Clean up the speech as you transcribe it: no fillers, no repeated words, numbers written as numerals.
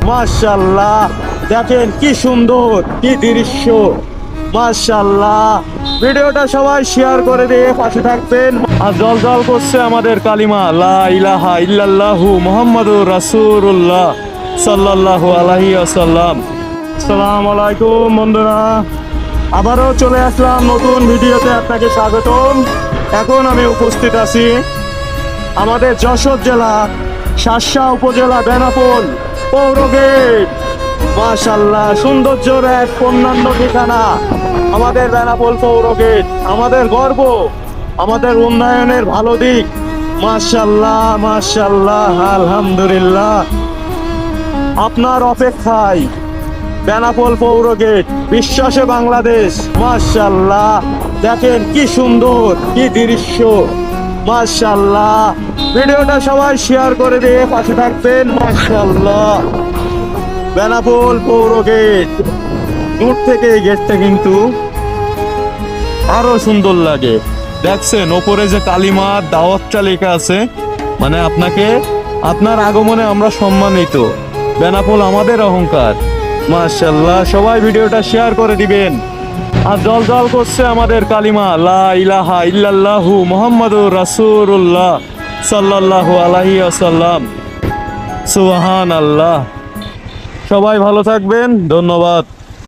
মাশাআল্লাহ, দেখেন কি সুন্দর, কি দৃশ্য। মাশাআল্লাহ, ভিডিওটা সবাই শেয়ার করে দিয়ে পাশে থাকবেন। আর জল জল করছে আমাদের কালিমা লা ইলাহা ইল্লাল্লাহু মুহাম্মাদুর রাসূলুল্লাহ সাল্লাল্লাহু আলাইহি ওয়াসাল্লাম। আসসালামু আলাইকুম বন্ধুরা, আবারও চলে আসলাম নতুন ভিডিওতে, আপনাকে স্বাগতম। এখন আমি উপস্থিত আছি আমাদের যশোর জেলা শার্শা উপজেলা বেনাপোল পৌর গেট। মাশাআল্লাহ, সৌন্দর্যের এক অন্যান্য ঠিকানা আমাদের বেনাপোল পৌর গেট। আমাদের গর্ব, আমাদের উন্নয়নের ভালো দিক। মাশাআল্লাহ মাশাআল্লাহ, আলহামদুলিল্লাহ। আপনার অপেক্ষায় বেনাপোল পৌর গেট, বিশ্বাসে বাংলাদেশ। মাশাআল্লাহ, দেখেন কি সুন্দর, কি দৃশ্য। মাশাআল্লাহ, ভিডিওটা সবাই শেয়ার করে দিয়ে পাশে থাকবেন। মাশাআল্লাহ, বেনাপোল পৌর গেট। দূর থেকে এই গেটটা কিন্তু আরো সুন্দর লাগে। দেখছেন ওপরে যে কালিমার দাওয়াতটা লেখা আছে, মানে আপনাকে, আপনার আগমনে আমরা সম্মানিত। বেনাপোল আমাদের অহংকার। মাশাআল্লাহ, সবাই ভিডিওটা শেয়ার করে দিবেন। আর জল জল করছে আমাদের কালিমা লা ইলাহা ইল্লাল্লাহু মুহাম্মাদুর রাসূলুল্লাহ সাল্লাল্লাহু আলাইহি ওয়াসাল্লাম। সুবহানাল্লাহ। সবাই ভালো থাকবেন, ধন্যবাদ।